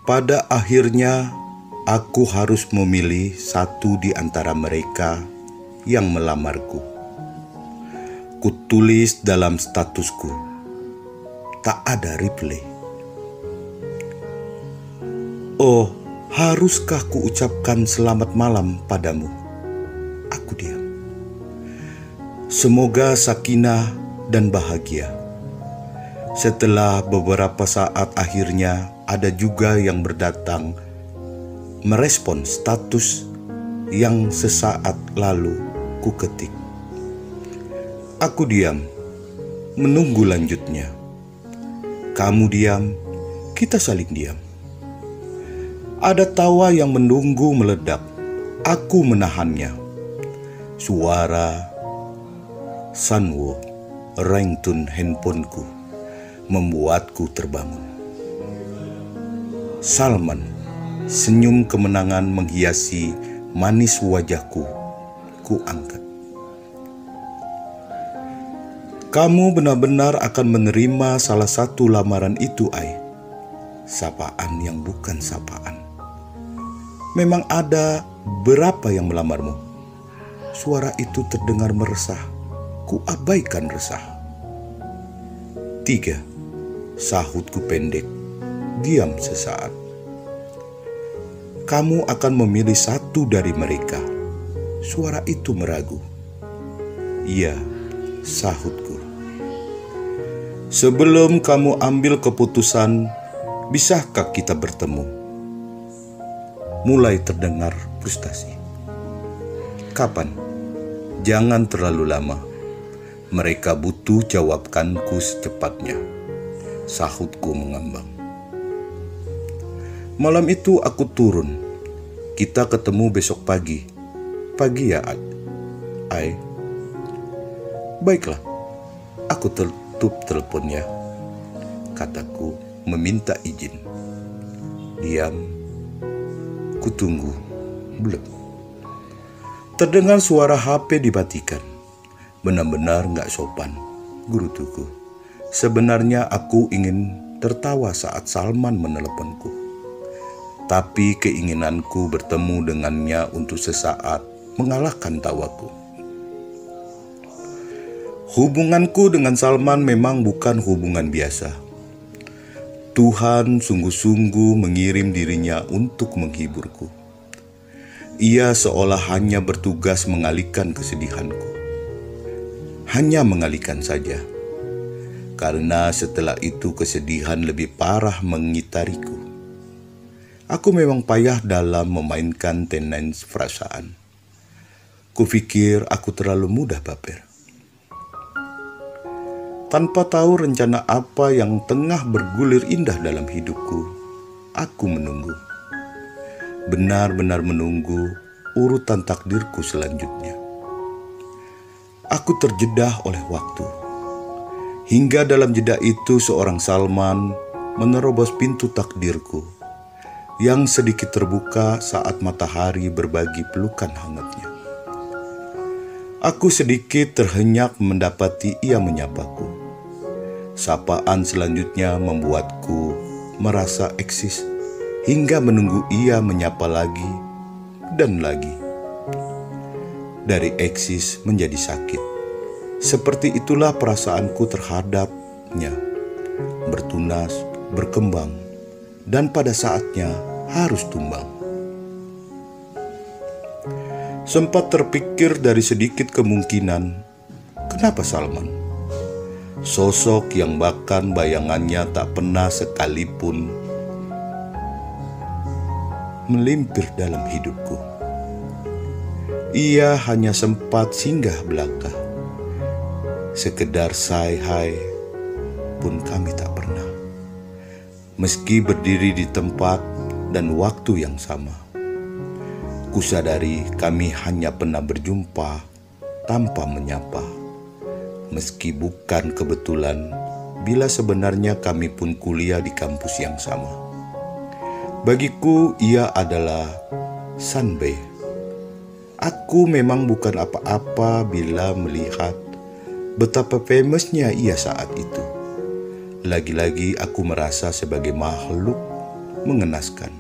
Pada akhirnya, aku harus memilih satu di antara mereka yang melamarku. Kutulis dalam statusku, tak ada reply. Oh, haruskah kuucapkan selamat malam padamu? Aku diam. Semoga sakinah dan bahagia. Setelah beberapa saat akhirnya ada juga yang berdatang merespon status yang sesaat lalu kuketik. Aku diam, menunggu lanjutnya. Kamu diam, kita saling diam. Ada tawa yang menunggu meledak. Aku menahannya. Suara Sanwo, ringtone handphoneku, membuatku terbangun. Salman, senyum kemenangan menghiasi manis wajahku. Ku angkat. Kamu benar-benar akan menerima salah satu lamaran itu, Ai. Sapaan yang bukan sapaan. Memang ada berapa yang melamarmu? Suara itu terdengar meresah. Ku abaikan resah. 3. Sahutku pendek. Diam sesaat. Kamu akan memilih satu dari mereka. Suara itu meragu. Iya, sahutku. Sebelum kamu ambil keputusan, bisakah kita bertemu? Mulai terdengar frustasi. Kapan? Jangan terlalu lama. Mereka butuh jawabkanku secepatnya. Sahutku mengambang. Malam itu aku turun. Kita ketemu besok pagi. Pagi ya, Ai? Baiklah. Aku tutup teleponnya. Kataku meminta izin. Diam. Kutunggu. Belum. Terdengar suara HP dimatikan. Benar-benar gak sopan, gerutuku. Sebenarnya aku ingin tertawa saat Salman meneleponku. Tapi keinginanku bertemu dengannya untuk sesaat mengalahkan tawaku. Hubunganku dengan Salman memang bukan hubungan biasa. Tuhan sungguh-sungguh mengirim dirinya untuk menghiburku. Ia seolah hanya bertugas mengalihkan kesedihanku. Hanya mengalihkan saja. Karena setelah itu kesedihan lebih parah mengitariku. Aku memang payah dalam memainkan tenan perasaan. Kupikir aku terlalu mudah baper. Tanpa tahu rencana apa yang tengah bergulir indah dalam hidupku, aku menunggu. Benar-benar menunggu urutan takdirku selanjutnya. Aku terjedah oleh waktu. Hingga dalam jeda itu seorang Salman menerobos pintu takdirku yang sedikit terbuka saat matahari berbagi pelukan hangatnya. Aku sedikit terhenyak mendapati ia menyapaku. Sapaan selanjutnya membuatku merasa eksis hingga menunggu ia menyapa lagi dan lagi. Dari eksis menjadi sakit. Seperti itulah perasaanku terhadapnya. Bertunas, berkembang, dan pada saatnya harus tumbang. Sempat terpikir dari sedikit kemungkinan, kenapa Salman? Sosok yang bahkan bayangannya tak pernah sekalipun melimpir dalam hidupku. Ia hanya sempat singgah belaka. Sekedar say hai pun kami tak pernah. Meski berdiri di tempat dan waktu yang sama. Kusadari kami hanya pernah berjumpa tanpa menyapa. Meski bukan kebetulan, bila sebenarnya kami pun kuliah di kampus yang sama. Bagiku ia adalah Sanbe. Aku memang bukan apa-apa bila melihat betapa famousnya ia saat itu. Lagi-lagi aku merasa sebagai makhluk mengenaskan.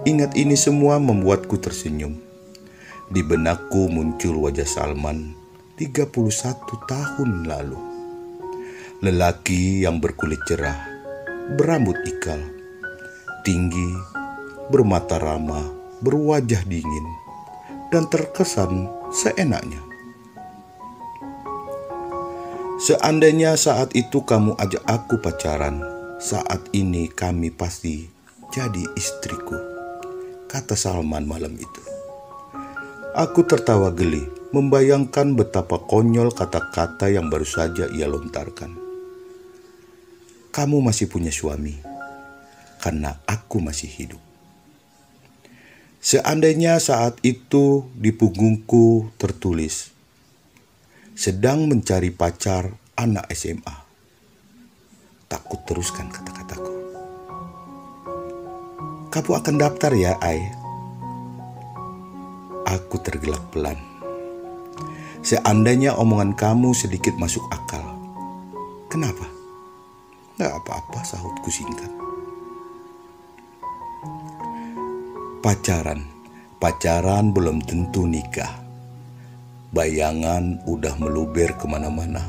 Ingat ini semua membuatku tersenyum. Di benakku muncul wajah Salman 31 tahun lalu. Lelaki yang berkulit cerah, berambut ikal, tinggi, bermata ramah, berwajah dingin, dan terkesan seenaknya. Seandainya saat itu kamu ajak aku pacaran, saat ini kami pasti jadi istriku, kata Salman malam itu. Aku tertawa geli, membayangkan betapa konyol kata-kata yang baru saja ia lontarkan. Kamu masih punya suami, karena aku masih hidup. Seandainya saat itu di punggungku tertulis, sedang mencari pacar anak SMA. Takut teruskan kata-kataku. Kamu akan daftar ya, Ai? Aku tergelak pelan. Seandainya omongan kamu sedikit masuk akal. Kenapa? Gak apa-apa, sahutku singkat. Pacaran belum tentu nikah. Bayangan udah meluber kemana-mana.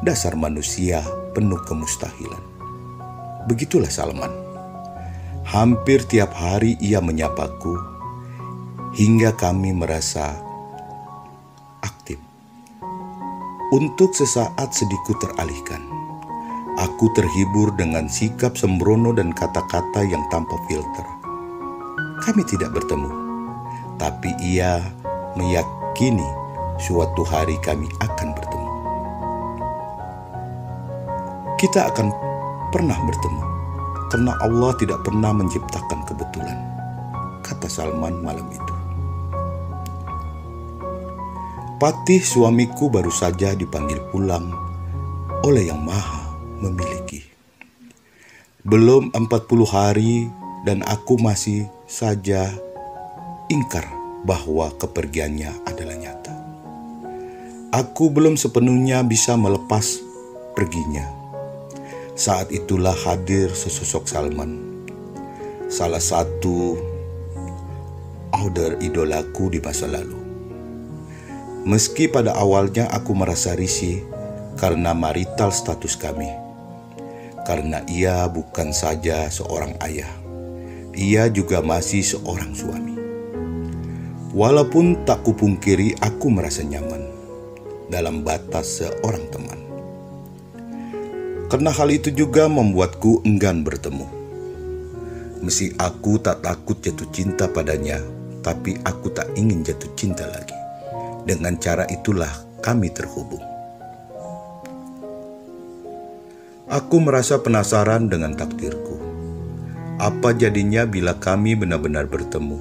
Dasar manusia penuh kemustahilan. Begitulah Salman. Hampir tiap hari ia menyapaku, hingga kami merasa aktif. Untuk sesaat sedikit teralihkan. Aku terhibur dengan sikap sembrono dan kata-kata yang tanpa filter. Kami tidak bertemu, tapi ia meyakini suatu hari kami akan bertemu. Kita akan pernah bertemu, karena Allah tidak pernah menciptakan kebetulan, kata Salman malam itu. Patih suamiku baru saja dipanggil pulang oleh Yang Maha Memiliki. Belum 40 hari dan aku masih saja ingkar bahwa kepergiannya adalah nyata. Aku belum sepenuhnya bisa melepas perginya. Saat itulah hadir sesosok Salman, salah satu idolaku di masa lalu. Meski pada awalnya aku merasa risih karena marital status kami, karena ia bukan saja seorang ayah, ia juga masih seorang suami. Walaupun tak kupungkiri aku merasa nyaman dalam batas seorang teman. Karena hal itu juga membuatku enggan bertemu. Meski aku tak takut jatuh cinta padanya, tapi aku tak ingin jatuh cinta lagi. Dengan cara itulah kami terhubung. Aku merasa penasaran dengan takdirku. Apa jadinya bila kami benar-benar bertemu?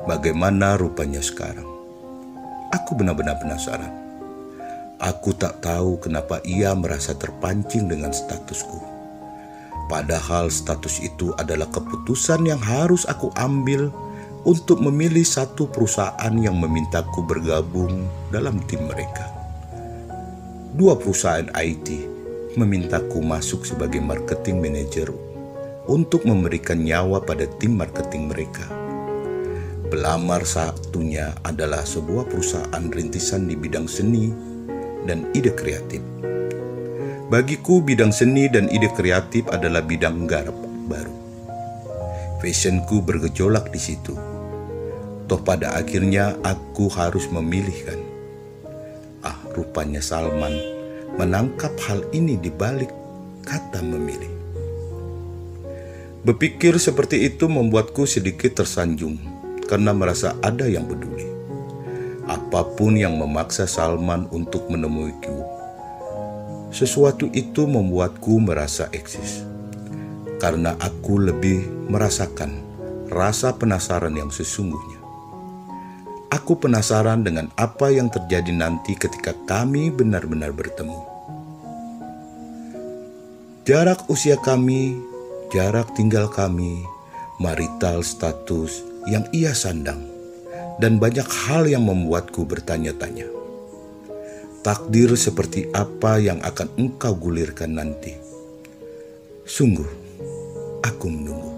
Bagaimana rupanya sekarang? Aku benar-benar penasaran. Aku tak tahu kenapa ia merasa terpancing dengan statusku. Padahal status itu adalah keputusan yang harus aku ambil untuk memilih satu perusahaan yang memintaku bergabung dalam tim mereka. Dua perusahaan IT memintaku masuk sebagai marketing manager untuk memberikan nyawa pada tim marketing mereka. Pelamar satunya adalah sebuah perusahaan rintisan di bidang seni dan ide kreatif. Bagiku bidang seni dan ide kreatif adalah bidang garap baru. Fashionku bergejolak di situ. Toh pada akhirnya aku harus memilihkan. Rupanya Salman menangkap hal ini di balik kata memilih. Berpikir seperti itu membuatku sedikit tersanjung karena merasa ada yang peduli. Apapun yang memaksa Salman untuk menemuiku, sesuatu itu membuatku merasa eksis. Karena aku lebih merasakan rasa penasaran yang sesungguhnya. Aku penasaran dengan apa yang terjadi nanti ketika kami benar-benar bertemu. Jarak usia kami, jarak tinggal kami, marital status yang ia sandang, dan banyak hal yang membuatku bertanya-tanya. Takdir seperti apa yang akan engkau gulirkan nanti? Sungguh, Aku menunggu.